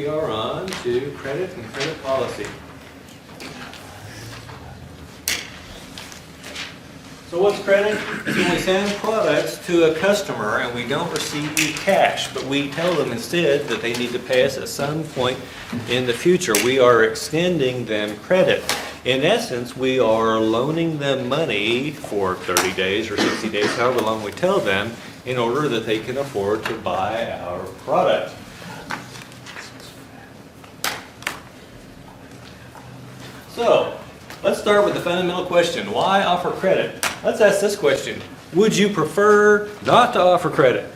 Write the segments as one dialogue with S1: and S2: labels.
S1: we are on to credit and credit policy. So what's credit? It's when we send products to a customer and we don't receive cash, but we tell them instead that they need to pay us at some point in the future. We are extending them credit. In essence, we are loaning them money for 30 days or 60 days, however long we tell them, in order that they can afford to buy our product. So, let's start with the fundamental question. Why offer credit? Let's ask this question. Would you prefer not to offer credit?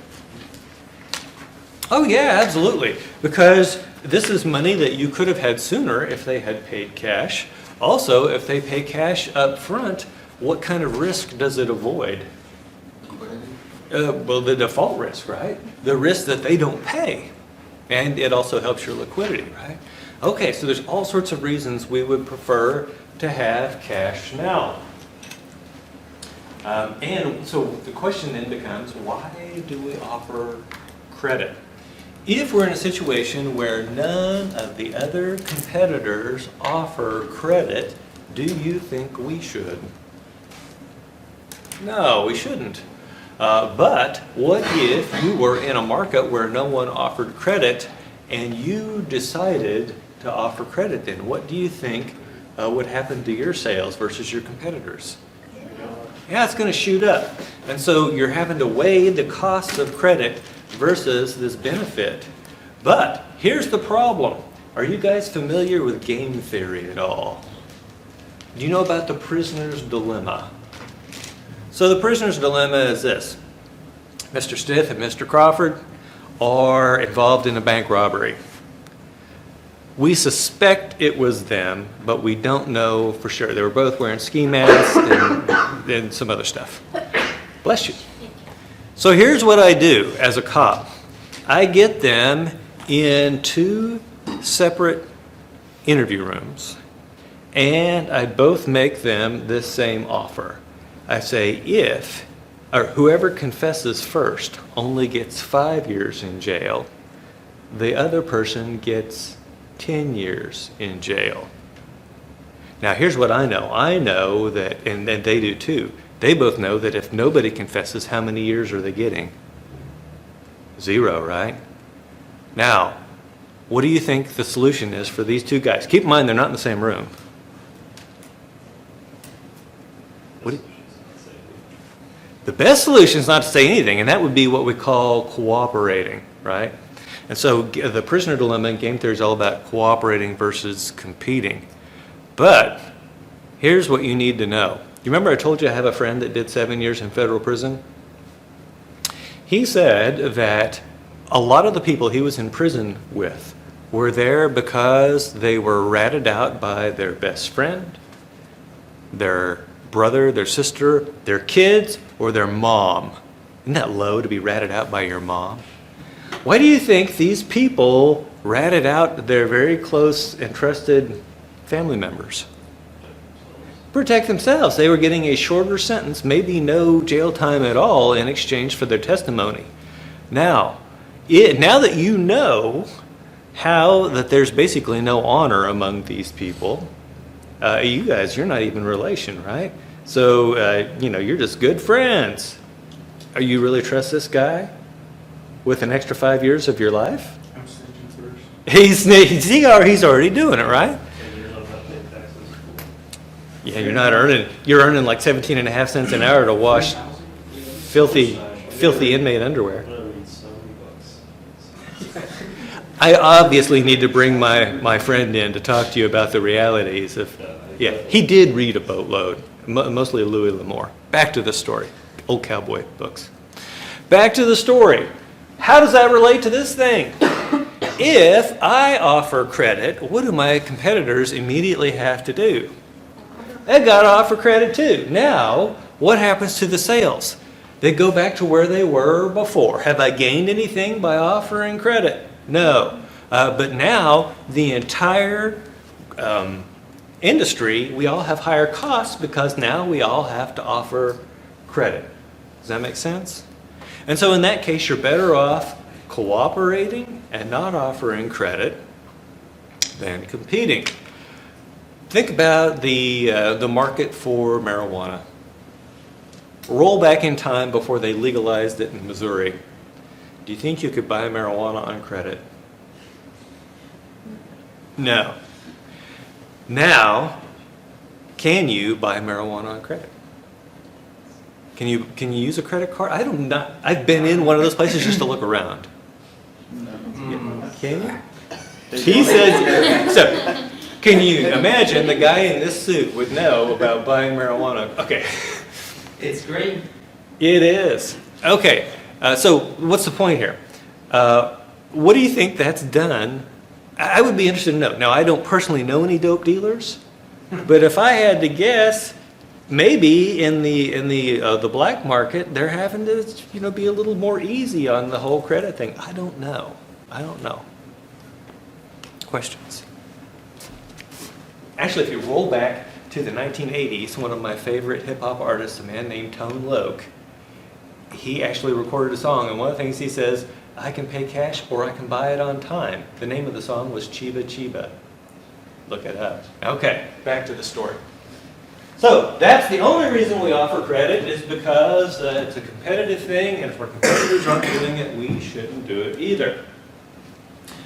S1: Oh yeah, absolutely. Because this is money that you could have had sooner if they had paid cash. Also, if they pay cash up front, what kind of risk does it avoid? Well, the default risk, right? The risk that they don't pay. And it also helps your liquidity, right? Okay, so there's all sorts of reasons we would prefer to have cash now. And so the question then becomes, why do we offer credit? If we're in a situation where none of the other competitors offer credit, do you think we should? No, we shouldn't. But what if you were in a market where no one offered credit and you decided to offer credit then? What do you think would happen to your sales versus your competitors? Yeah, it's going to shoot up. And so you're having to weigh the cost of credit versus this benefit. But here's the problem. Are you guys familiar with game theory at all? Do you know about the prisoner's dilemma? So the prisoner's dilemma is this. Mr. Stith and Mr. Crawford are involved in a bank robbery. We suspect it was them, but we don't know for sure. They were both wearing ski masks and some other stuff. Bless you. So here's what I do as a cop. I get them in 2 separate interview rooms, and I both make them this same offer. I say, whoever confesses first only gets 5 years in jail, the other person gets 10 years in jail. Now here's what I know. I know that, and they do too, they both know that if nobody confesses, how many years are they getting? 0, right? Now, what do you think the solution is for these 2 guys? Keep in mind they're not in the same room. The best solution is not to say anything, and that would be what we call cooperating, right? And so the prisoner dilemma in game theory is all about cooperating versus competing. But here's what you need to know. You remember I told you I have a friend that did 7 years in federal prison? He said that a lot of the people he was in prison with were there because they were ratted out by their best friend, their brother, their sister, their kids, or their mom. Isn't that low to be ratted out by your mom? Why do you think these people ratted out their very close and trusted family members? Protect themselves. They were getting a shorter sentence, maybe no jail time at all, in exchange for their testimony. Now that you know how that there's basically no honor among these people, you guys, you're not even relation, right? So, you're just good friends. Are you really trust this guy with an extra 5 years of your life?
S2: I'm snitching first.
S1: He's already doing it, right? Yeah, you're earning like 17.5 cents an hour to wash filthy inmate underwear. I obviously need to bring my friend in to talk to you about the realities of, he did read a boatload, mostly Louis L'Amour. Back to the story, old cowboy books. Back to the story. How does that relate to this thing? If I offer credit, what do my competitors immediately have to do? They've got to offer credit too. Now, what happens to the sales? They go back to where they were before. Have I gained anything by offering credit? No. But now, the entire industry, we all have higher costs because now we all have to offer credit. Does that make sense? And so in that case, you're better off cooperating and not offering credit than competing. Think about the market for marijuana. Roll back in time before they legalized it in Missouri. Do you think you could buy marijuana on credit? No. Now, can you buy marijuana on credit? Can you use a credit card? I've been in one of those places just to look around. Yeah, can you? He says, so can you imagine the guy in this suit would know about buying marijuana? Okay.
S3: It's great.
S1: It is. Okay. So what's the point here? What do you think that's done? I would be interested to know. Now, I don't personally know any dope dealers, but if I had to guess, maybe in the black market, they're having to be a little more easy on the whole credit thing. I don't know. Questions? Actually, if you roll back to the 1980s, one of my favorite hip hop artists, a man named Tone Loc, he actually recorded a song, and one of the things he says, I can pay cash or I can buy it on time. The name of the song was Chiba Chiba. Look it up. Okay, back to the story. So that's the only reason we offer credit is because it's a competitive thing, and if our competitors aren't doing it, we shouldn't do it either.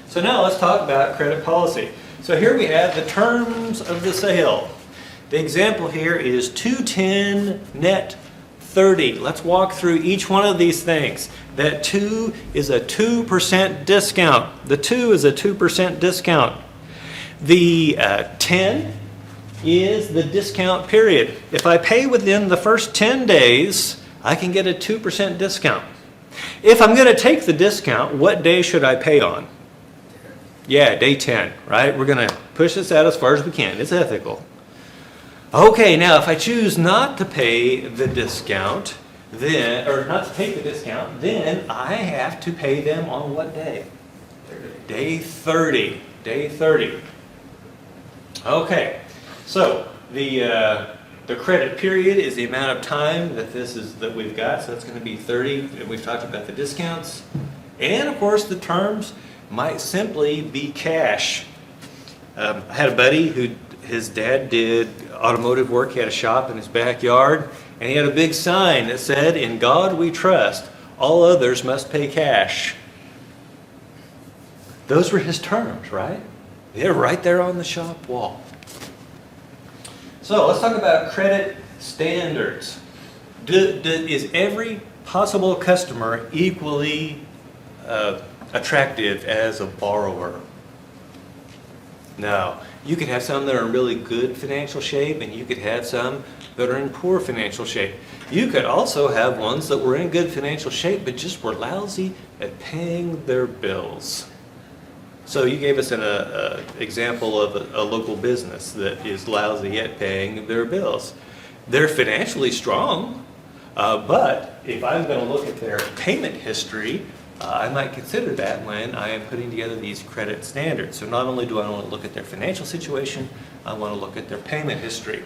S1: So now let's talk about credit policy. So here we have the terms of the sale. The example here is 210 net 30. Let's walk through each one of these things. That 2 is a 2% discount. The 2 is a 2% discount. The 10 is the discount period. If I pay within the first 10 days, I can get a 2% discount. If I'm going to take the discount, what day should I pay on? Yeah, day 10, right? We're going to push this out as far as we can. It's ethical. Okay, now if I choose not to pay the discount, or not to take the discount, then I have to pay them on what day? Day 30. Day 30. Okay, so the credit period is the amount of time that we've got, so that's going to be 30. And we've talked about the discounts, and of course the terms might simply be cash. I had a buddy who his dad did automotive work. He had a shop in his backyard, and he had a big sign that said, "In God we trust, all others must pay cash." Those were his terms, right? They're right there on the shop wall. So let's talk about credit standards. Is every possible customer equally attractive as a borrower? No. You could have some that are in really good financial shape, and you could have some that are in poor financial shape. You could also have ones that were in good financial shape but just were lousy at paying their bills. So you gave us an example of a local business that is lousy at paying their bills. They're financially strong, but if I'm going to look at their payment history, I might consider that when I am putting together these credit standards. So not only do I want to look at their financial situation, I want to look at their payment history.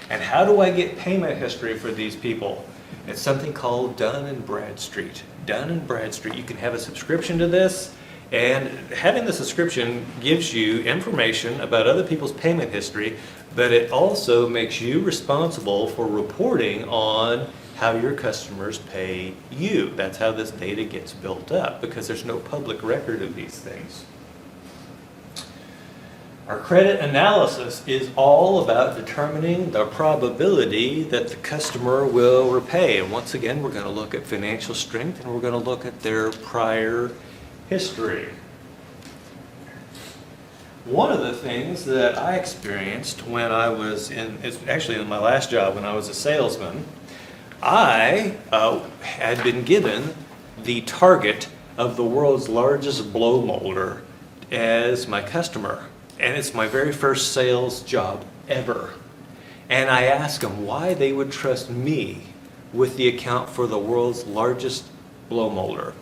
S1: And how do I get payment history for these people? It's something called Dun & Bradstreet. Dun & Bradstreet. You can have a subscription to this, and having the subscription gives you information about other people's payment history, but it also makes you responsible for reporting on how your customers pay you. That's how this data gets built up, because there's no public record of these things. Our credit analysis is all about determining the probability that the customer will repay. And once again, we're going to look at financial strength, and we're going to look at their prior history. One of the things that I experienced when I was it's actually in my last job when I was a salesman, I had been given the target of the world's largest blow molder as my customer. And it's my very first sales job ever. And I asked them why they would trust me with the account for the world's largest blow molder.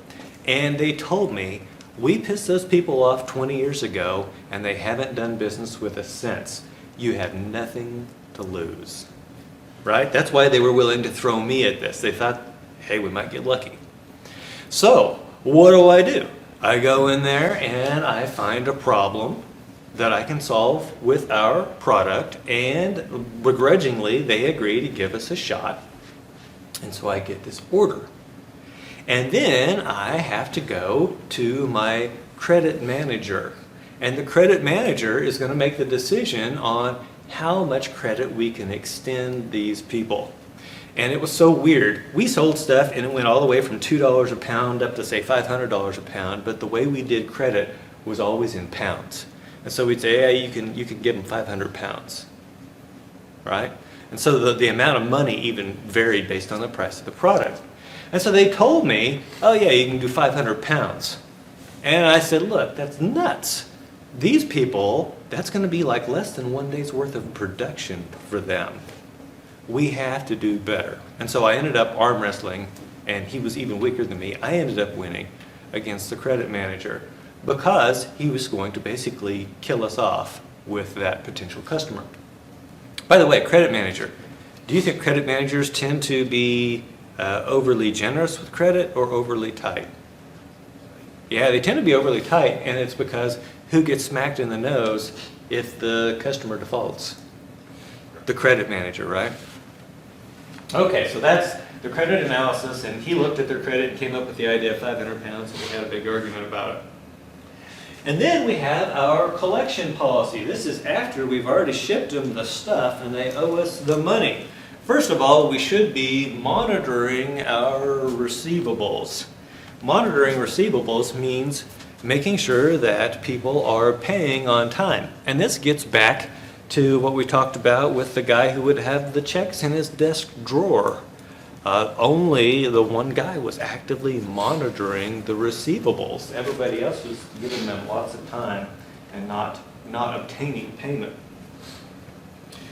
S1: And they told me, we pissed those people off 20 years ago, and they haven't done business with us since. You have nothing to lose. Right? That's why they were willing to throw me at this. They thought, hey, we might get lucky. So, what do? I go in there and I find a problem, that I can solve with our product, and begrudgingly, they agree to give us a shot. And so I get this order. And then I have to go to my credit manager. And the credit manager is going to make the decision on how much credit we can extend these people. And it was so weird. We sold stuff and it went all the way from $2 a pound up to say $500 a pound, but the way we did credit was always in pounds. And so we'd say, yeah, you can give them 500 pounds, right? And so the amount of money even varied based on the price of the product. And so they told me, oh yeah, you can do 500 pounds. And I said, look, that's nuts. These people, that's going to be like less than 1 day's worth of production for them. We have to do better. And so I ended up arm wrestling, and he was even weaker than me. I ended up winning against the credit manager because he was going to basically kill us off with that potential customer. By the way, credit manager. Do you think credit managers tend to be overly generous with credit or overly tight? Yeah, they tend to be overly tight, and it's because who gets smacked in the nose if the customer defaults? The credit manager, right? Okay, so that's the credit analysis, and he looked at their credit and came up with the idea of 500 pounds, and we had a big argument about it. And then we have our collection policy. This is after we've already shipped them the stuff and they owe us the money. First of all, we should be monitoring our receivables. Monitoring receivables means making sure that people are paying on time. And this gets back to what we talked about with the guy who would have the checks in his desk drawer. Only the one guy was actively monitoring the receivables. Everybody else was giving them lots of time and not obtaining payment.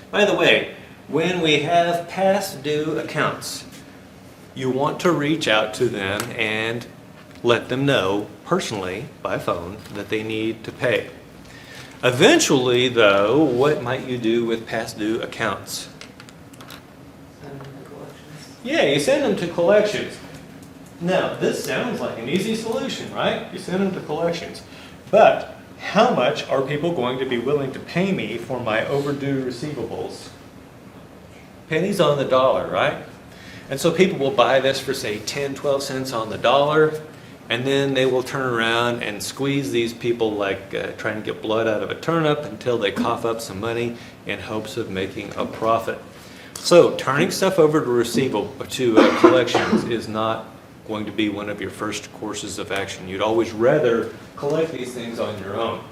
S1: By the way, when we have past due accounts, you want to reach out to them and let them know personally by phone that they need to pay. Eventually, though, what might you do with past due accounts?
S3: Send them to collections.
S1: Yeah, you send them to collections. Now, this sounds like an easy solution, right? You send them to collections. But how much are people going to be willing to pay me for my overdue receivables? Pennies on the dollar, right? And so people will buy this for, say, 10, 12 cents on the dollar, and then they will turn around and squeeze these people like trying to get blood out of a turnip until they cough up some money in hopes of making a profit. So turning stuff over to collections is not going to be one of your first courses of action. You'd always rather collect these things on your own.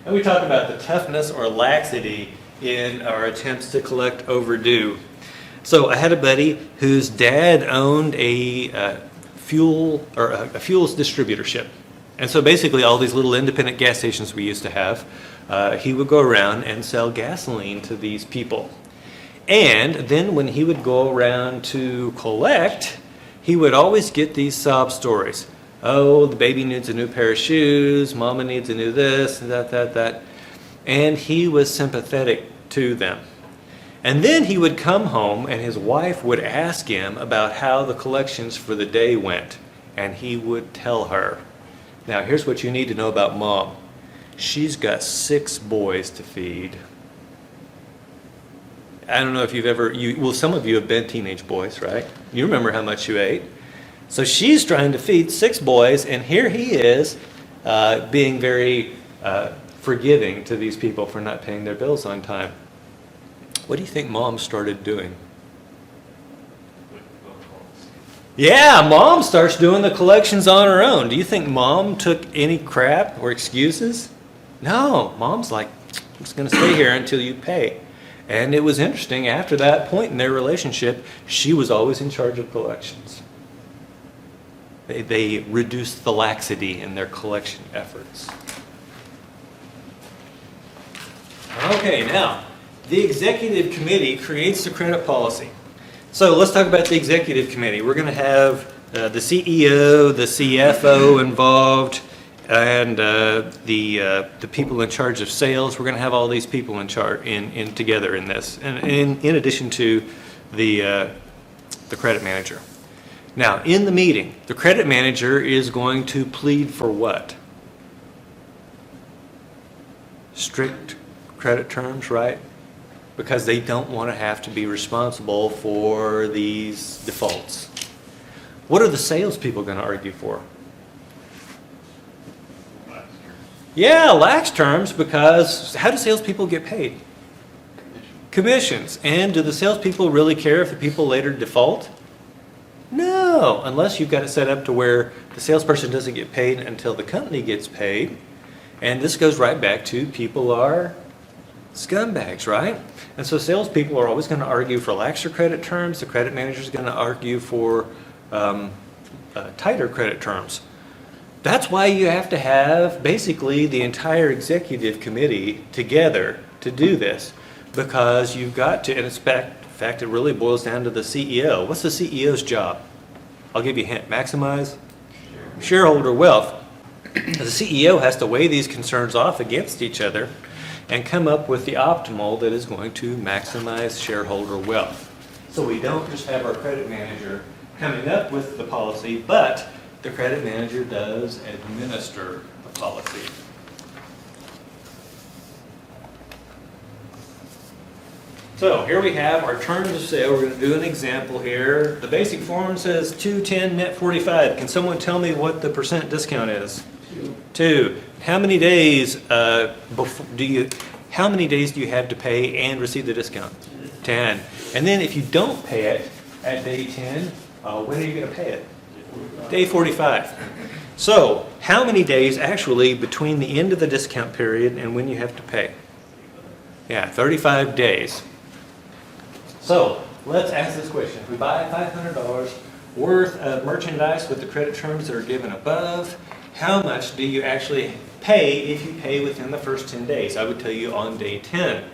S1: And we talk about the toughness or laxity in our attempts to collect overdue. So I had a buddy whose dad owned a fuels distributorship. And so basically all these little independent gas stations we used to have, he would go around and sell gasoline to these people. And then when he would go around to collect, he would always get these sob stories. Oh, the baby needs a new pair of shoes, mama needs a new this, that. And he was sympathetic to them. And then he would come home and his wife would ask him about how the collections for the day went. And he would tell her. Now here's what you need to know about mom. She's got 6 boys to feed. I don't know if you've ever, some of you have been teenage boys, right? You remember how much you ate. So she's trying to feed 6 boys, and here he is being very forgiving to these people for not paying their bills on time. What do you think mom started doing? Yeah, mom starts doing the collections on her own. Do you think mom took any crap or excuses? No, mom's like, I'm just going to stay here until you pay. And it was interesting, after that point in their relationship, she was always in charge of collections. They reduced the laxity in their collection efforts. Okay, now, the executive committee creates the credit policy. So let's talk about the executive committee. We're going to have the CEO, the CFO involved, and the people in charge of sales. We're going to have all these people in charge together in this, and in addition to the credit manager. Now, in the meeting, the credit manager is going to plead for what? strict credit terms, right? Because they don't want to have to be responsible for these defaults. What are the salespeople going to argue for? Yeah, lax terms, because how do salespeople get paid? Commissions. And do the salespeople really care if the people later default? No, unless you've got it set up to where the salesperson doesn't get paid until the company gets paid. And this goes right back to people are scumbags, right? And so salespeople are always going to argue for laxer credit terms. The credit manager is going to argue for tighter credit terms. That's why you have to have basically the entire executive committee together to do this, because you've got to, and in fact, it really boils down to the CEO. What's the CEO's job? I'll give you a hint. Maximize shareholder wealth. The CEO has to weigh these concerns off against each other and come up with the optimal that is going to maximize shareholder wealth. So we don't just have our credit manager coming up with the policy, but the credit manager does administer the policy. So here we have our terms of sale. We're going to do an example here. The basic form says 210 net 45. Can someone tell me what the percent discount is? 2. How many days do you have to pay and receive the discount? 10. And then if you don't pay it at day 10, when are you going to pay it? Day 45. So how many days actually between the end of the discount period and when you have to pay? Yeah, 35 days. So let's ask this question. If we buy $500 worth of merchandise with the credit terms that are given above, how much do you actually pay if you pay within the first 10 days? I would tell you on day 10.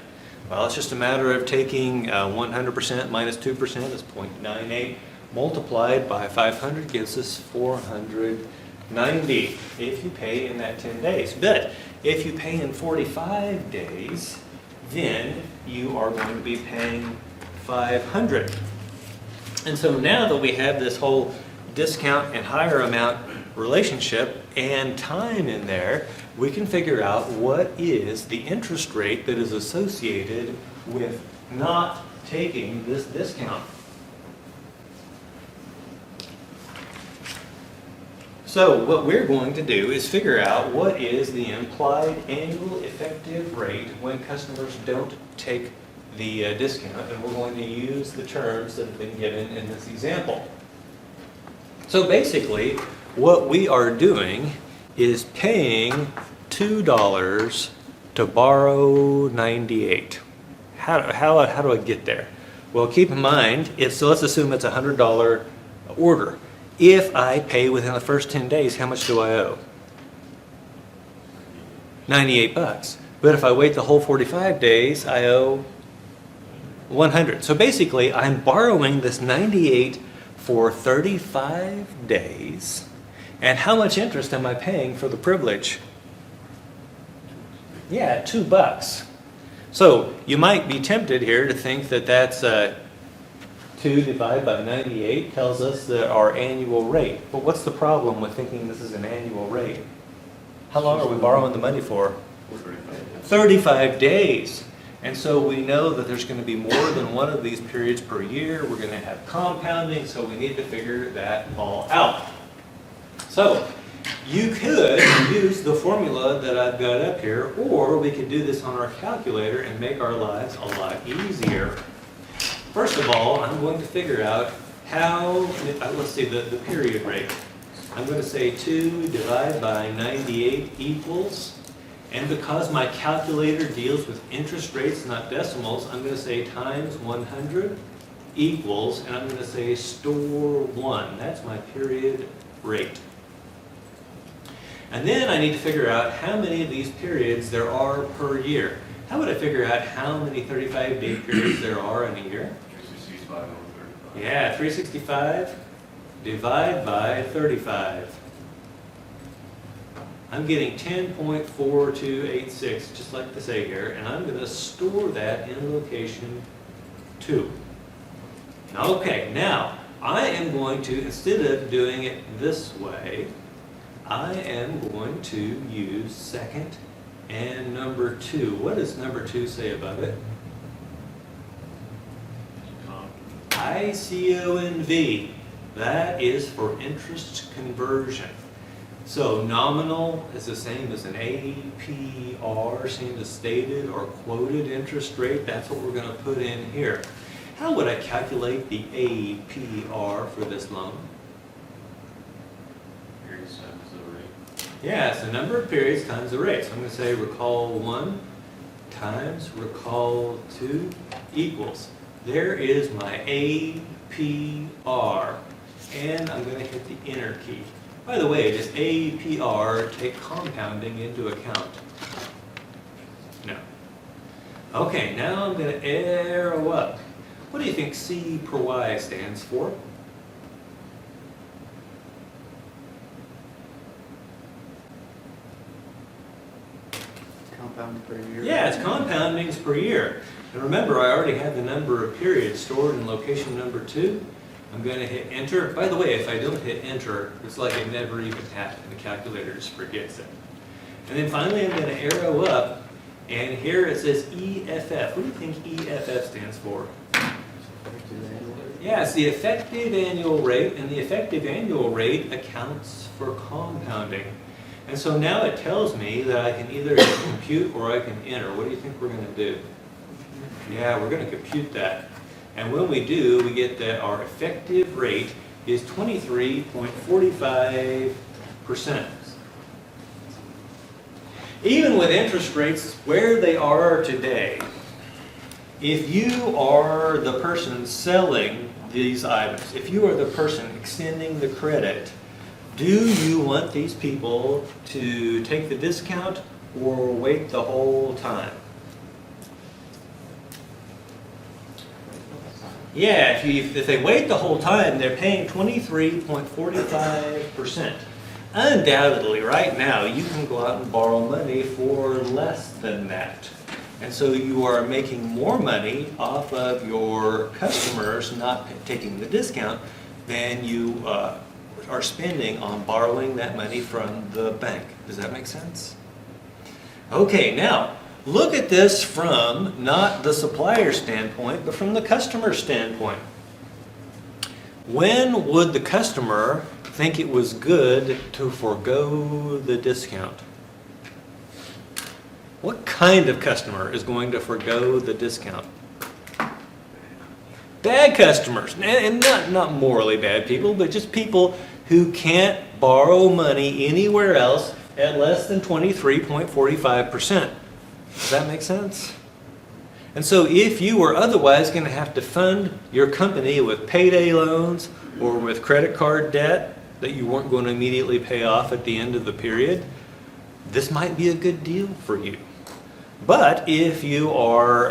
S1: Well, it's just a matter of taking 100% minus 2% is 0.98 multiplied by 500 gives us 490 if you pay in that 10 days. But if you pay in 45 days, then you are going to be paying 500. And so now that we have this whole discount and higher amount relationship and time in there, we can figure out what is the interest rate that is associated with not taking this discount. So what we're going to do is figure out what is the implied annual effective rate when customers don't take the discount, and we're going to use the terms that have been given in this example. So basically, what we are doing is paying $2 to borrow 98. How do I get there? Well, keep in mind, so let's assume it's a $100 order. If I pay within the first 10 days, how much do I owe? 98 bucks. But if I wait the whole 45 days, I owe 100. So basically, I'm borrowing this 98 for 35 days. And how much interest am I paying for the privilege? Yeah, $2. So you might be tempted here to think that that's 2 divided by 98 tells us that our annual rate. But what's the problem with thinking this is an annual rate? How long are we borrowing the money for? 35 days. And so we know that there's going to be more than one of these periods per year. We're going to have compounding, so we need to figure that all out. So you could use the formula that I've got up here, or we could do this on our calculator and make our lives a lot easier. First of all, I'm going to figure out how, let's see, the period rate. I'm going to say 2 divided by 98 equals, and because my calculator deals with interest rates, not decimals, I'm going to say times 100 equals, and I'm going to say store 1. That's my period rate. And then I need to figure out how many of these periods there are per year. How would I figure out how many 35-day periods there are in a year?
S2: 365 over 35.
S1: Yeah, 365 divide by 35. I'm getting 10.4286, just like to say here, and I'm going to store that in location 2. Okay, now I am going to, instead of doing it this way, I am going to use second and number 2. What does number 2 say above it? ICONV. That is for interest conversion. So nominal is the same as an APR, same as stated or quoted interest rate. That's what we're going to put in here. How would I calculate the APR for this loan?
S2: Periods times the rate.
S1: Yeah, it's the number of periods times the rate. So I'm going to say recall 1 times recall 2 equals. There is my APR. And I'm going to hit the enter key. By the way, does APR take compounding into account? No. Okay, now I'm going to arrow up. What do you think C per Y stands for?
S4: Compound per year.
S1: Yeah, it's compoundings per year. And remember, I already have the number of periods stored in location number 2. I'm going to hit enter. By the way, if I don't hit enter, it's like it never even happened. The calculator just forgets it. And then finally, I'm going to arrow up, and here it says EFF. What do you think EFF stands for? Yeah, it's the effective annual rate, and the effective annual rate accounts for compounding. And so now it tells me that I can either compute or I can enter. What do you think we're going to do? Yeah, we're going to compute that. And when we do, we get that our effective rate is 23.45%. Even with interest rates where they are today, if you are the person selling these items, if you are the person extending the credit, do you want these people to take the discount or wait the whole time? Yeah, if they wait the whole time, they're paying 23.45%. Undoubtedly, right now, you can go out and borrow money for less than that. And so you are making more money off of your customers not taking the discount than you are spending on borrowing that money from the bank. Does that make sense? Okay, now, look at this from not the supplier standpoint, but from the customer standpoint. When would the customer think it was good to forego the discount? What kind of customer is going to forego the discount? Bad customers, and not morally bad people, but just people who can't borrow money anywhere else at less than 23.45%. Does that make sense? And so if you were otherwise going to have to fund your company with payday loans or with credit card debt that you weren't going to immediately pay off at the end of the period, this might be a good deal for you. But if you are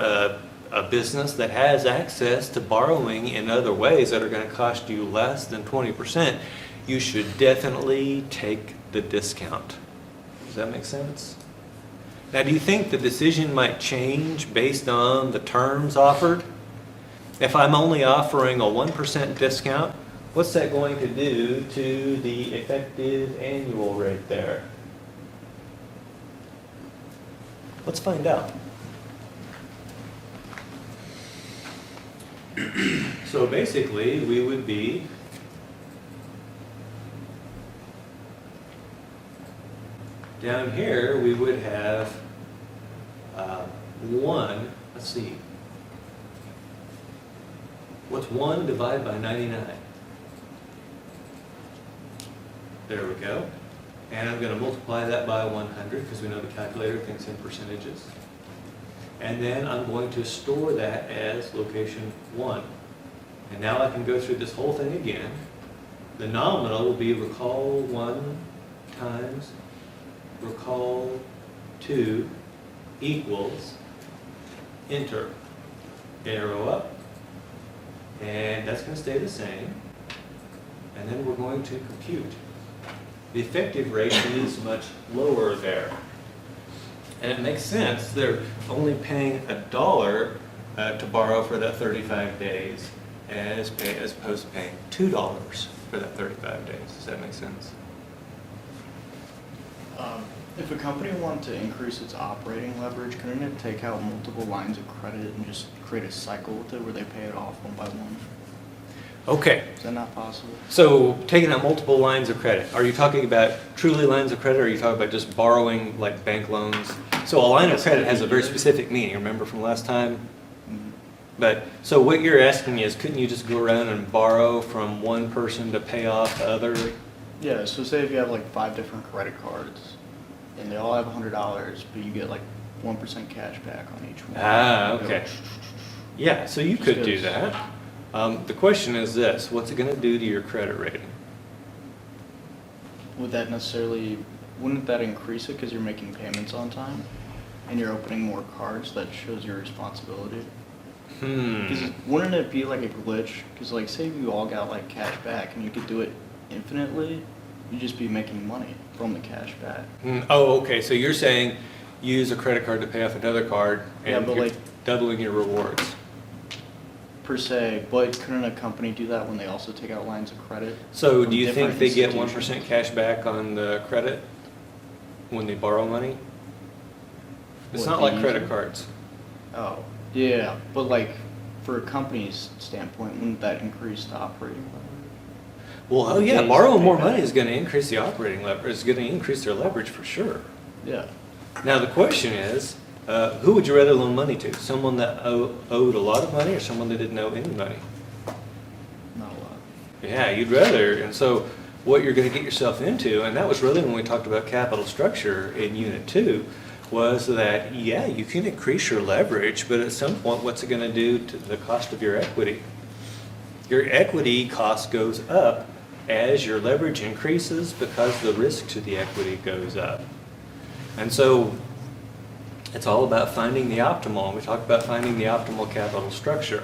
S1: a business that has access to borrowing in other ways that are going to cost you less than 20%, you should definitely take the discount. Does that make sense? Now, do you think the decision might change based on the terms offered? If I'm only offering a 1% discount, what's that going to do to the effective annual rate there? Let's find out. So basically, we would be down here, we would have 1, let's see, what's 1 divided by 99? There we go. And I'm going to multiply that by 100 because we know the calculator thinks in percentages. And then I'm going to store that as location 1. And now I can go through this whole thing again. The nominal will be recall 1 times recall 2 equals enter. Arrow up. And that's going to stay the same. And then we're going to compute. The effective rate is much lower there. And it makes sense. They're only paying $1 to borrow for that 35 days as opposed to paying $2 for that 35 days. Does that make sense?
S4: If a company wanted to increase its operating leverage, couldn't it take out multiple lines of credit and just create a cycle with it where they pay it off one by one?
S1: Okay,
S4: Is that not possible?
S1: so taking out multiple lines of credit, are you talking about truly lines of credit, or are you talking about just borrowing like bank loans? So a line of credit has a very specific meaning, remember from last time?
S4: Mhm.
S1: But, so what you're asking me is, couldn't you just go around and borrow from one person to pay off the other?
S4: Yeah, so say if you have like 5 different credit cards and they all have $100, but you get like 1% cash back on each one.
S1: Ah,
S4: You go,
S1: okay. Yeah, so you could do
S4: Just-
S1: that. The question is this, what's it gonna do to your credit rating?
S4: Would that necessarily, wouldn't that increase it because you're making payments on time and you're opening more cards? That shows your responsibility. Because wouldn't it be like a glitch? Because like say you all got like cash back and you could do it infinitely, you'd just be making money from the cash back.
S1: Oh, okay, so you're saying use a credit card to pay off another card
S4: Yeah,
S1: and
S4: but
S1: you're
S4: like-
S1: doubling your rewards.
S4: Per se, but couldn't a company do that when they also take out lines of credit?
S1: So
S4: from
S1: do you think
S4: different
S1: they get
S4: institutions?
S1: 1% cash back on the credit when they borrow money? It's
S4: What,
S1: not
S4: the
S1: like credit
S4: user?
S1: cards.
S4: Oh, yeah, but like for a company's standpoint, wouldn't that increase the operating leverage?
S1: Well, oh yeah,
S4: Days
S1: borrowing
S4: to
S1: more
S4: pay
S1: money
S4: back.
S1: is gonna increase the operating leverage, it's gonna increase their leverage for sure.
S4: Yeah.
S1: Now, the question is, who would you rather loan money to? Someone that owed a lot of money or someone that didn't owe any money?
S4: Not a lot.
S1: Yeah, you'd rather, and so what you're gonna get yourself into, and that was really when we talked about capital structure in Unit 2, was that, yeah, you can increase your leverage, but at some point, what's it gonna do to the cost of your equity? Your equity cost goes up as your leverage increases because the risk to the equity goes up. And so it's all about finding the optimal. We talked about finding the optimal capital structure.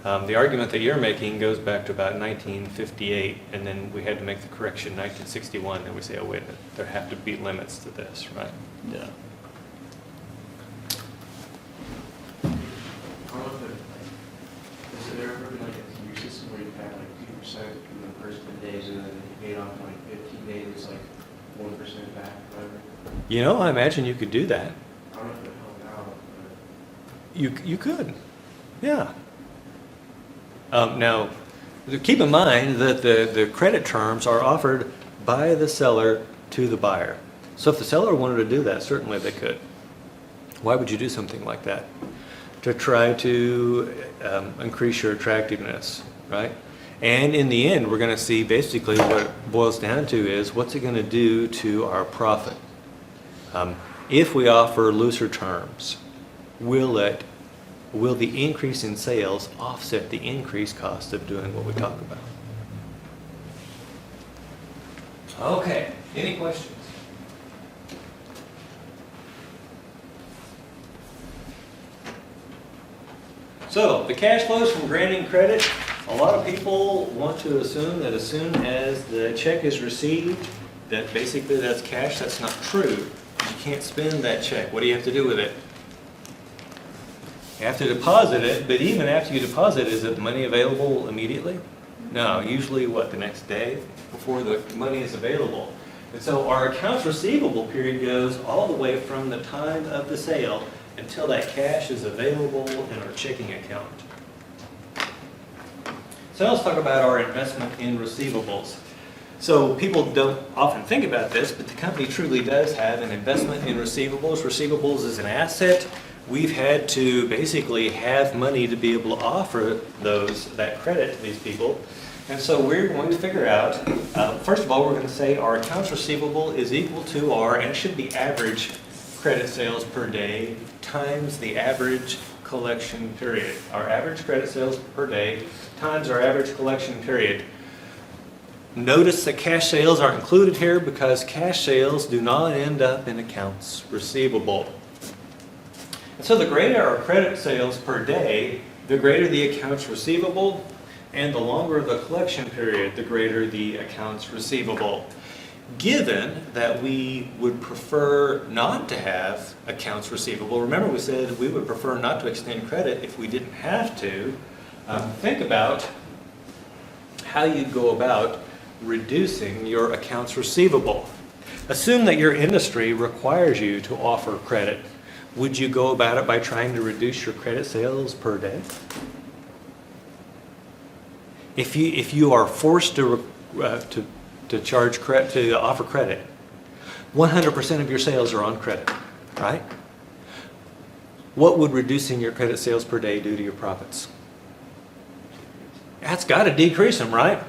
S1: The argument that you're making goes back to about 1958, and then we had to make the correction in 1961, and we say, oh, wait a minute, there have to be limits to this, right?
S4: Yeah.
S2: I don't know if it, is there ever been like a tier system where you pay like 2% in the first 10 days and then you pay it off in like 15 days, it's like 1% back, whatever?
S1: You know, I imagine you could do that.
S2: I don't know if it helped out,
S1: You could, yeah. Now, keep in mind that the credit terms are offered by the seller to the buyer. So if the seller wanted to do that, certainly they could. Why would you do something like that? To try to increase your attractiveness, right? And in the end, we're going to see basically what it boils down to is what's it going to do to our profit? If we offer looser terms, will the increase in sales offset the increased cost of doing what we talk about? Okay, any questions? So, the cash flows from granting credit, a lot of people want to assume that as soon as the check is received, that basically that's cash. That's not true. You can't spend that check. What do you have to do with it? You have to deposit it, but even after you deposit, is the money available immediately? No, usually what, the next day before the money is available. And so our accounts receivable period goes all the way from the time of the sale until that cash is available in our checking account. So let's talk about our investment in receivables. So people don't often think about this, but the company truly does have an investment in receivables. Receivables is an asset. We've had to basically have money to be able to offer that credit to these people. And so we're going to figure out, first of all, we're going to say our accounts receivable is equal to and it should be average credit sales per day times the average collection period. Our average credit sales per day times our average collection period. Notice that cash sales are included here because cash sales do not end up in accounts receivable. And so the greater our credit sales per day, the greater the accounts receivable, and the longer the collection period, the greater the accounts receivable. Given that we would prefer not to have accounts receivable, remember we said we would prefer not to extend credit if we didn't have to, think about how you'd go about reducing your accounts receivable. Assume that your industry requires you to offer credit. Would you go about it by trying to reduce your credit sales per day? If you are forced to charge credit, to offer credit, 100% of your sales are on credit, right? What would reducing your credit sales per day do to your profits? That's got to decrease them, right?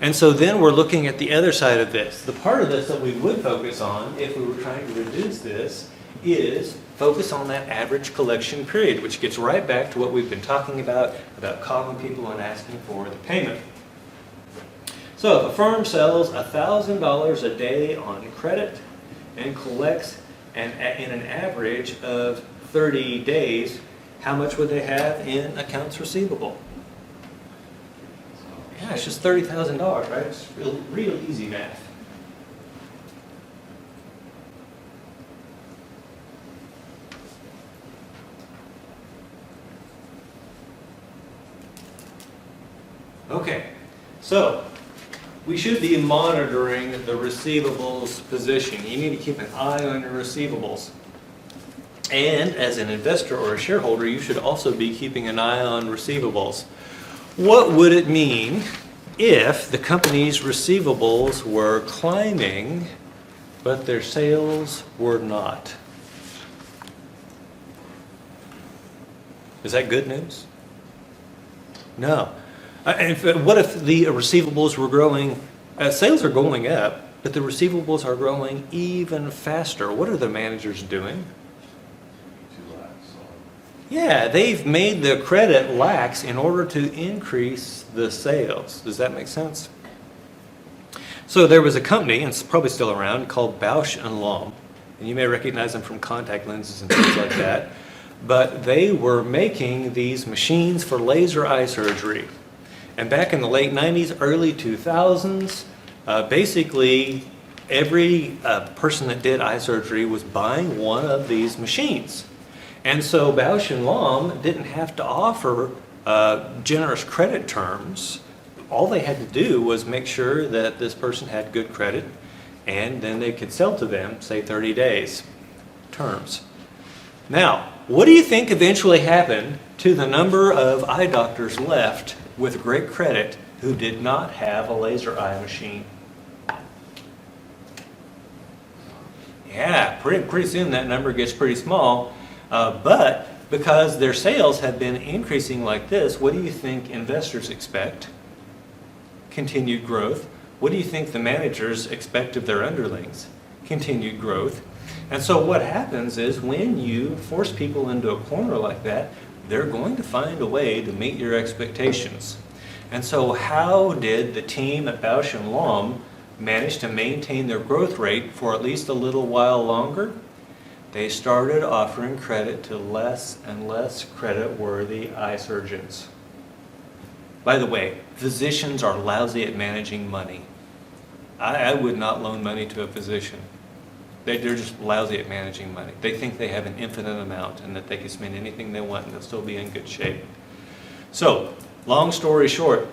S1: And so then we're looking at the other side of this. The part of this that we would focus on if we were trying to reduce this is focus on that average collection period, which gets right back to what we've been talking about calling people and asking for the payment. So if a firm sells $1,000 a day on credit and collects in an average of 30 days, how much would they have in accounts receivable? Yeah, it's just $30,000, right? It's real easy math. Okay, so we should be monitoring the receivables position. You need to keep an eye on your receivables. And as an investor or a shareholder, you should also be keeping an eye on receivables. What would it mean if the company's receivables were climbing, but their sales were not? Is that good news? No. What if the receivables were growing, sales are going up, but the receivables are growing even faster? What are the managers doing? Yeah, they've made the credit lax in order to increase the sales. Does that make sense? So there was a company, and it's probably still around, called Bausch & Lomb. And you may recognize them from contact lenses and things like that. But they were making these machines for laser eye surgery. And back in the late 90s, early 2000s, basically every person that did eye surgery was buying one of these machines. And so Bausch & Lomb didn't have to offer generous credit terms. All they had to do was make sure that this person had good credit, and then they could sell to them, say 30 days terms. Now, what do you think eventually happened to the number of eye doctors left with great credit who did not have a laser eye machine? Yeah, pretty soon that number gets pretty small. But because their sales have been increasing like this, what do you think investors expect? Continued growth. What do you think the managers expect of their underlings? Continued growth. And so what happens is when you force people into a corner like that, they're going to find a way to meet your expectations. And so how did the team at Bausch & Lomb manage to maintain their growth rate for at least a little while longer? They started offering credit to less and less credit-worthy eye surgeons. By the way, physicians are lousy at managing money. I would not loan money to a physician. They're just lousy at managing money. They think they have an infinite amount and that they can spend anything they want and they'll still be in good shape. So, long story short,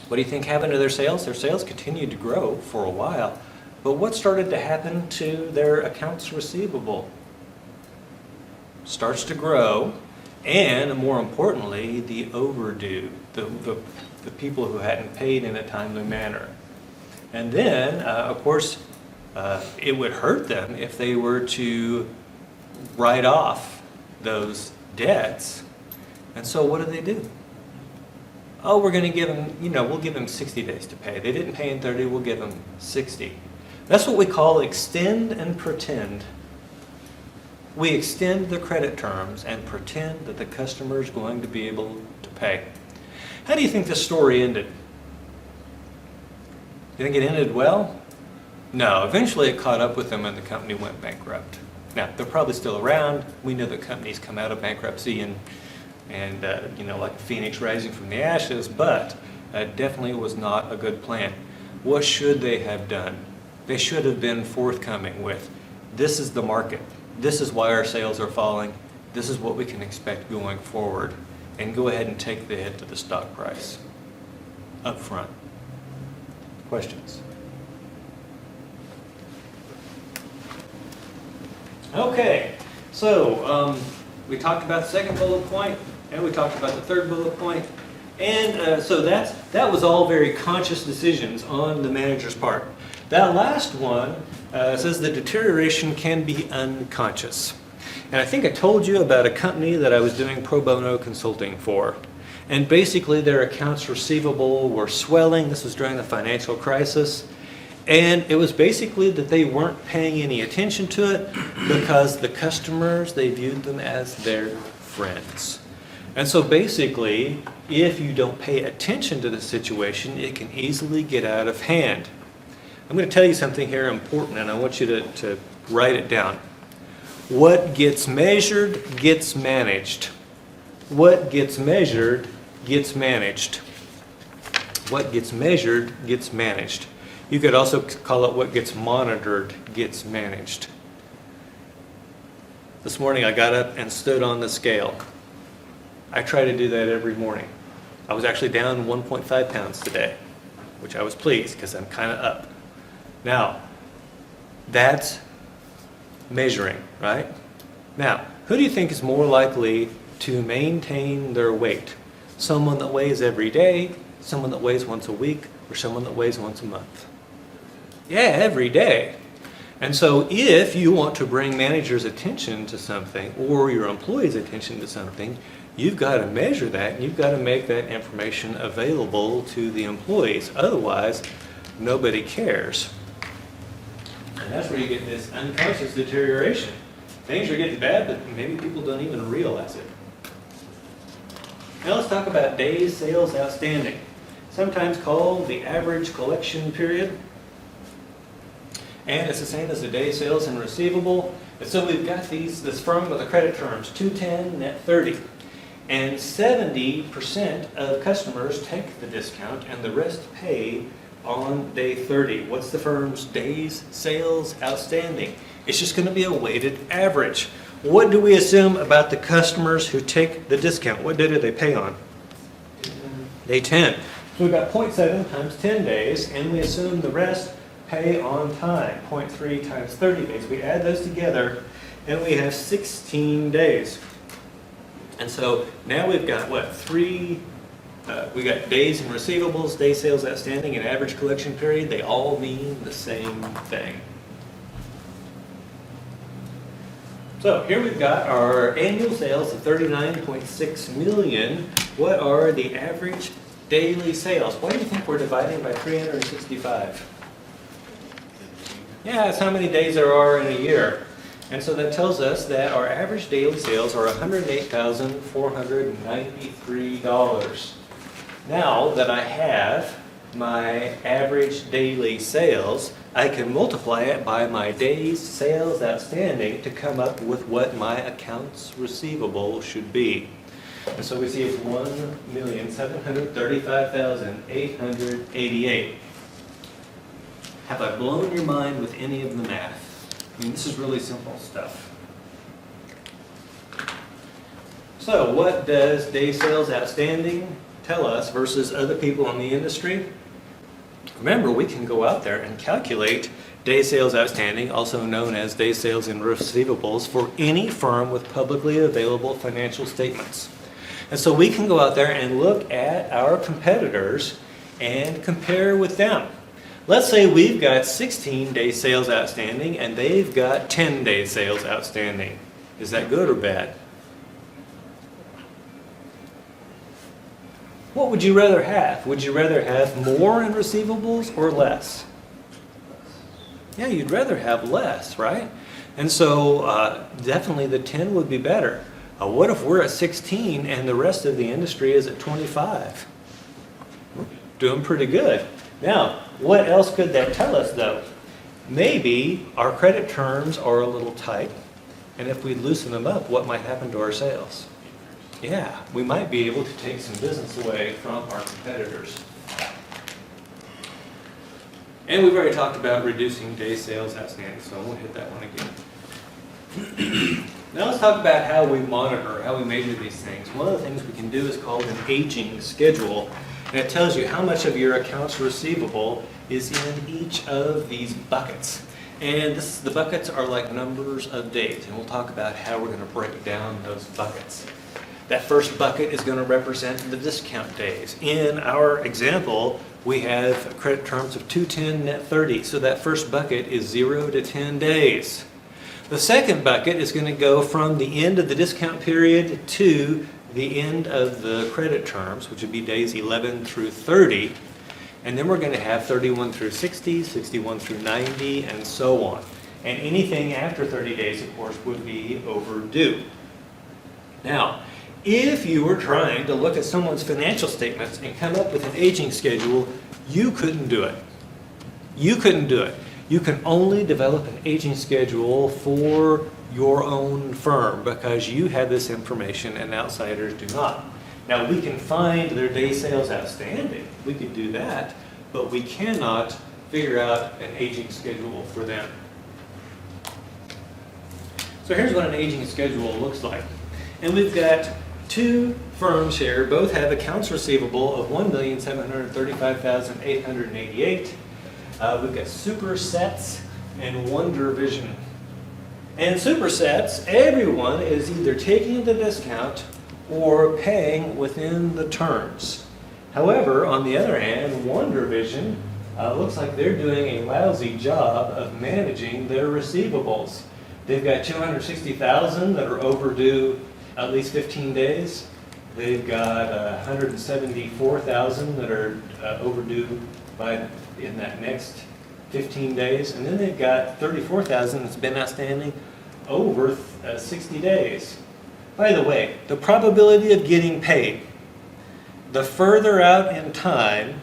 S1: what do you think happened to their sales? Their sales continued to grow for a while. But what started to happen to their accounts receivable? Starts to grow, and more importantly, the overdue, the people who hadn't paid in a timely manner. And then, of course, it would hurt them if they were to write off those debts. And so what do? Oh, we're going to give them, we'll give them 60 days to pay. They didn't pay in 30, we'll give them 60. That's what we call extend and pretend. We extend the credit terms and pretend that the customer is going to be able to pay. How do you think this story ended? Do you think it ended well? No, eventually it caught up with them and the company went bankrupt. Now, they're probably still around. We know that companies come out of bankruptcy and like a phoenix rising from the ashes, but definitely was not a good plan. What should they have done? They should have been forthcoming with, this is the market. This is why our sales are falling. This is what we can expect going forward. And go ahead and take the hit to the stock price up front. Questions? Okay, so we talked about the second bullet point, and we talked about the third bullet point, and so that was all very conscious decisions on the manager's part. That last one says the deterioration can be unconscious. And I think I told you about a company that I was doing pro bono consulting for. And basically their accounts receivable were swelling. This was during the financial crisis. And it was basically that they weren't paying any attention to it because the customers, they viewed them as their friends. And so basically, if you don't pay attention to the situation, it can easily get out of hand. I'm going to tell you something here important, and I want you to write it down. What gets measured gets managed. What gets measured gets managed. What gets measured gets managed. You could also call it what gets monitored gets managed. This morning I got up and stood on the scale. I try to do that every morning. I was actually down 1.5 pounds today, which I was pleased because I'm kind of up. Now, that's measuring, right? Now, who do you think is more likely to maintain their weight? Someone that weighs every day, someone that weighs once a week, or someone that weighs once a month? Yeah, every day. And so if you want to bring managers' attention to something or your employees' attention to something, you've got to measure that and you've got to make that information available to the employees. Otherwise, nobody cares. And that's where you get this unconscious deterioration. Things are getting bad, but maybe people don't even realize it. Now let's talk about days sales outstanding, sometimes called the average collection period. And it's the same as the day sales and receivable. And so we've got this firm with the credit terms, 210, net 30. And 70% of customers take the discount and the rest pay on day 30. What's the firm's days sales outstanding? It's just going to be a weighted average. What do we assume about the customers who take the discount? What day do they pay on? Day 10. So we've got 0.7 times 10 days, and we assume the rest pay on time, 0.3 times 30 days. We add those together, and we have 16 days. And so now we've got, what, we got days and receivables, day sales outstanding, and average collection period. They all mean the same thing. So here we've got our annual sales of $39.6 million. What are the average daily sales? Why do you think we're dividing by 365? Yeah, that's how many days there are in a year. And so that tells us that our average daily sales are $108,493. Now that I have my average daily sales, I can multiply it by my days sales outstanding to come up with what my accounts receivable should be. And so we see it's $1,735,888. Have I blown your mind with any of the math? I mean, this is really simple stuff. So what does day sales outstanding tell us versus other people in the industry? Remember, we can go out there and calculate day sales outstanding, also known as day sales and receivables, for any firm with publicly available financial statements. And so we can go out there and look at our competitors and compare with them. Let's say we've got 16 days sales outstanding and they've got 10 days sales outstanding. Is that good or bad? What would you rather have? Would you rather have more in receivables or less? Yeah, you'd rather have less, right? And so definitely the 10 would be better. What if we're at 16 and the rest of the industry is at 25? We're doing pretty good. Now, what else could that tell us though? Maybe our credit terms are a little tight, and if we loosen them up, what might happen to our sales? Yeah, we might be able to take some business away from our competitors. And we've already talked about reducing day sales outstanding, so I won't hit that one again. Now let's talk about how we monitor, how we measure these things. One of the things we can do is called an aging schedule. And it tells you how much of your accounts receivable is in each of these buckets. And the buckets are like numbers of days, and we'll talk about how we're going to break down those buckets. That first bucket is going to represent the discount days. In our example, we have credit terms of 210 net 30, so that first bucket is 0 to 10 days. The second bucket is going to go from the end of the discount period to the end of the credit terms, which would be days 11 through 30. And then we're going to have 31 through 60, 61 through 90, and so on. And anything after 30 days, of course, would be overdue. Now, if you were trying to look at someone's financial statements and come up with an aging schedule, you couldn't do it. You couldn't do it. You can only develop an aging schedule for your own firm because you have this information and outsiders do not. Now, we can find their day sales outstanding. We could do that, but we cannot figure out an aging schedule for them. So here's what an aging schedule looks like. And we've got two firms here. Both have accounts receivable of $1,735,888. We've got Supersets and Wonder Vision. And Supersets, everyone is either taking the discount or paying within the terms. However, on the other hand, Wonder Vision looks like they're doing a lousy job of managing their receivables. They've got $260,000 that are overdue at least 15 days. They've got $174,000 that are overdue in that next 15 days. And then they've got $34,000 that's been outstanding over 60 days. By the way, the probability of getting paid, the further out in time,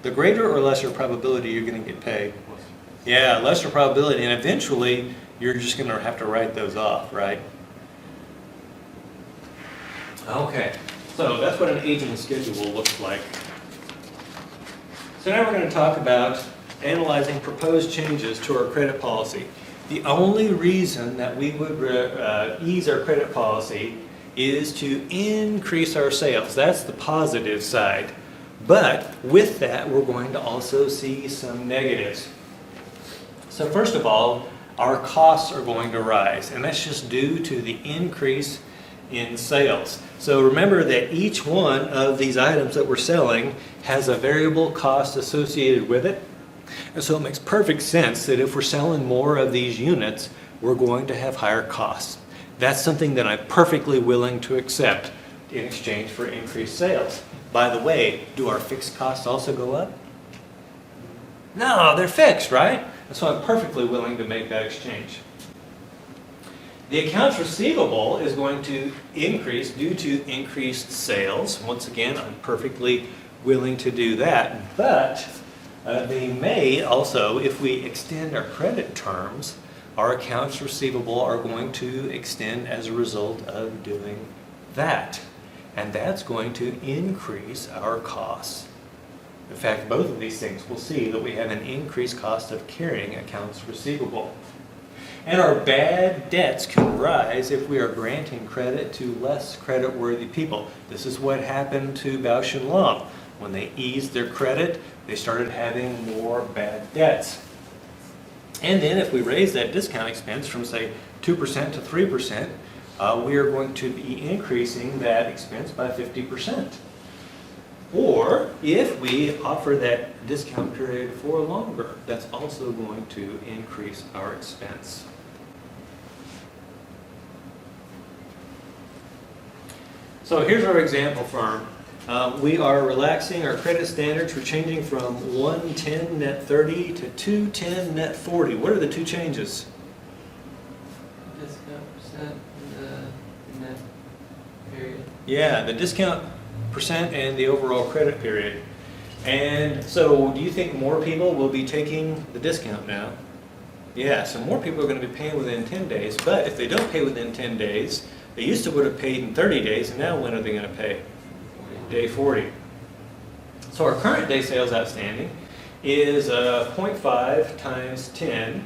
S1: the greater or lesser probability you're going to get paid? Yeah, lesser probability, and eventually you're just going to have to write those off, right? Okay, so that's what an aging schedule looks like. So now we're going to talk about analyzing proposed changes to our credit policy. The only reason that we would ease our credit policy is to increase our sales. That's the positive side. But with that, we're going to also see some negatives. So first of all, our costs are going to rise, and that's just due to the increase in sales. So remember that each one of these items that we're selling has a variable cost associated with it. And so it makes perfect sense that if we're selling more of these units, we're going to have higher costs. That's something that I'm perfectly willing to accept in exchange for increased sales. By the way, do our fixed costs also go up? No, they're fixed, right? And so I'm perfectly willing to make that exchange. The accounts receivable is going to increase due to increased sales. Once again, I'm perfectly willing to do that. But they may also, if we extend our credit terms, our accounts receivable are going to extend as a result of doing that. And that's going to increase our costs. In fact, both of these things, we'll see that we have an increased cost of carrying accounts receivable. And our bad debts can rise if we are granting credit to less credit-worthy people. This is what happened to Bausch & Lomb. When they eased their credit, they started having more bad debts. And then if we raise that discount expense from, say, 2% to 3%, we are going to be increasing that expense by 50%. Or if we offer that discount period for longer, that's also going to increase our expense. So here's our example firm. We are relaxing our credit standards. We're changing from 110 net 30 to 210 net 40. What are the two changes?
S3: Discount percent and the net period.
S1: Yeah, the discount percent and the overall credit period. And so do you think more people will be taking the discount now? Yeah, so more people are going to be paying within 10 days. But if they don't pay within 10 days, they used to would have paid in 30 days, and now when are they going to pay? Day 40. So our current day sales outstanding is 0.5 times 10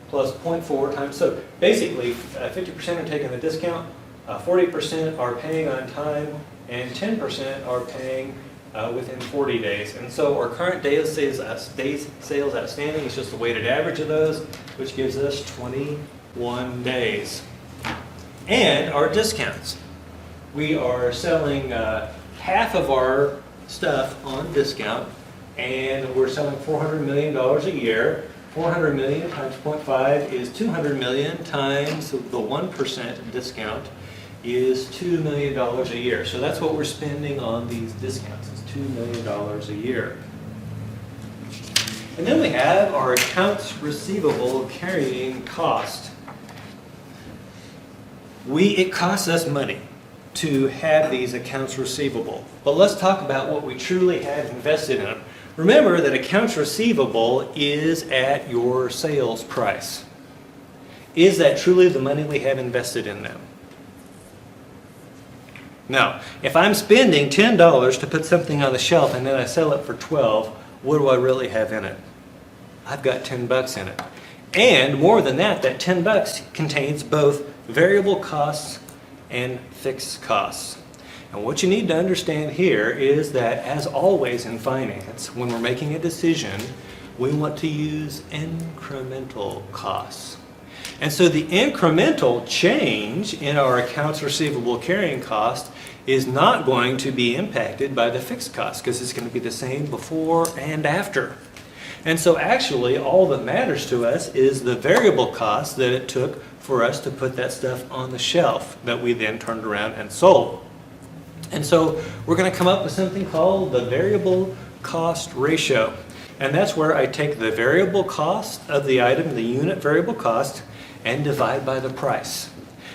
S1: plus 0.4 times, so basically 50% are taking the discount, 40% are paying on time, and 10% are paying within 40 days. And so our current days sales outstanding is just the weighted average of those, which gives us 21 days. And our discounts. We are selling half of our stuff on discount, and we're selling $400 million a year. 400 million times 0.5 is 200 million times the 1% discount is $2 million a year. So that's what we're spending on these discounts. It's $2 million a year. And then we have our accounts receivable carrying cost. It costs us money to have these accounts receivable. But let's talk about what we truly have invested in them. Remember that accounts receivable is at your sales price. Is that truly the money we have invested in them? Now, if I'm spending $10 to put something on the shelf and then I sell it for $12, what do I really have in it? I've got $10 in it. And more than that, that $10 contains both variable costs and fixed costs. And what you need to understand here is that, as always in finance, when we're making a decision, we want to use incremental costs. And so the incremental change in our accounts receivable carrying cost is not going to be impacted by the fixed cost, because it's going to be the same before and after. And so actually all that matters to us is the variable cost that it took for us to put that stuff on the shelf that we then turned around and sold. And so we're going to come up with something called the variable cost ratio. And that's where I take the variable cost of the item, the unit variable cost, and divide by the price.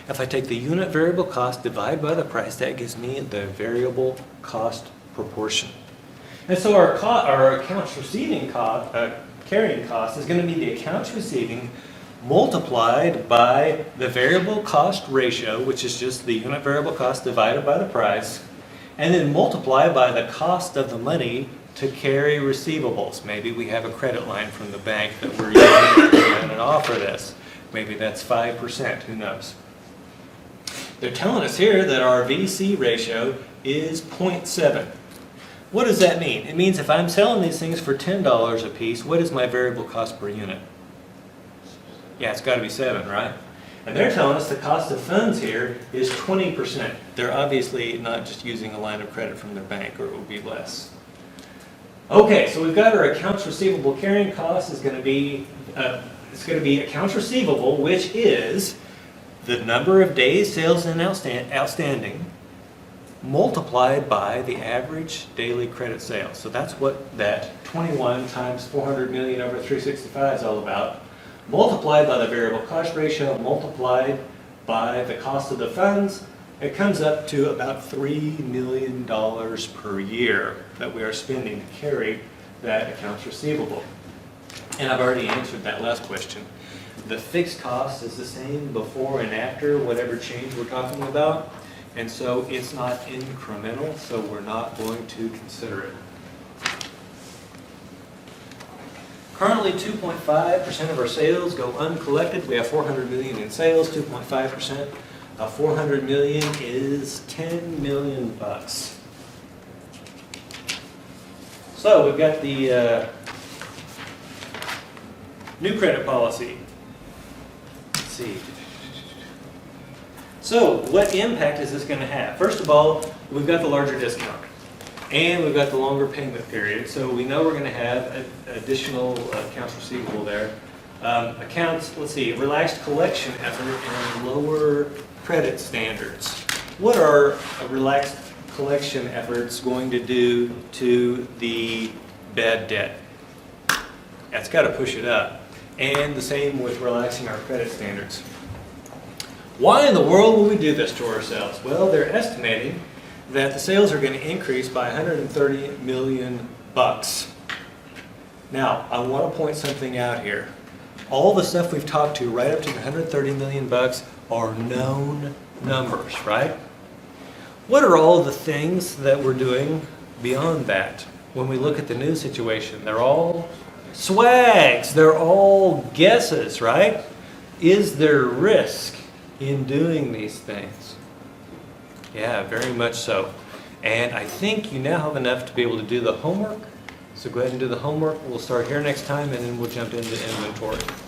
S1: If I take the unit variable cost, divide by the price, that gives me the variable cost proportion. And so our accounts receiving carrying cost is going to be the accounts receiving multiplied by the variable cost ratio, which is just the unit variable cost divided by the price, and then multiply by the cost of the money to carry receivables. Maybe we have a credit line from the bank that we're using to go in and offer this. Maybe that's 5%, who knows? They're telling us here that our VC ratio is 0.7. What does that mean? It means if I'm selling these things for $10 a piece, what is my variable cost per unit? Yeah, it's got to be 7, right? And they're telling us the cost of funds here is 20%. They're obviously not just using a line of credit from their bank, or it would be less. Okay, so we've got our accounts receivable carrying cost is going to be accounts receivable, which is the number of days sales and outstanding multiplied by the average daily credit sales. So that's what that 21 times 400 million over 365 is all about. Multiplied by the variable cost ratio, multiplied by the cost of the funds, it comes up to about $3 million per year that we are spending to carry that accounts receivable. And I've already answered that last question. The fixed cost is the same before and after whatever change we're talking about, and so it's not incremental, so we're not going to consider it. Currently, 2.5% of our sales go uncollected. We have 400 million in sales. 2.5% of 400 million is 10 million bucks. So we've got the new credit policy. Let's see. So what impact is this going to have? First of all, we've got the larger discount. And we've got the longer payment period, so we know we're going to have additional accounts receivable there. Relaxed collection effort and lower credit standards. What are relaxed collection efforts going to do to the bad debt? That's got to push it up. And the same with relaxing our credit standards. Why in the world will we do this to ourselves? Well, they're estimating that the sales are going to increase by 130 million bucks. Now, I want to point something out here. All the stuff we've talked to right up to the 130 million bucks are known numbers, right? What are all the things that we're doing beyond that? When we look at the new situation, they're all swags, they're all guesses, right? Is there risk in doing these things? Yeah, very much so. And I think you now have enough to be able to do the homework. So go ahead and do the homework. We'll start here next time, and then we'll jump into inventory.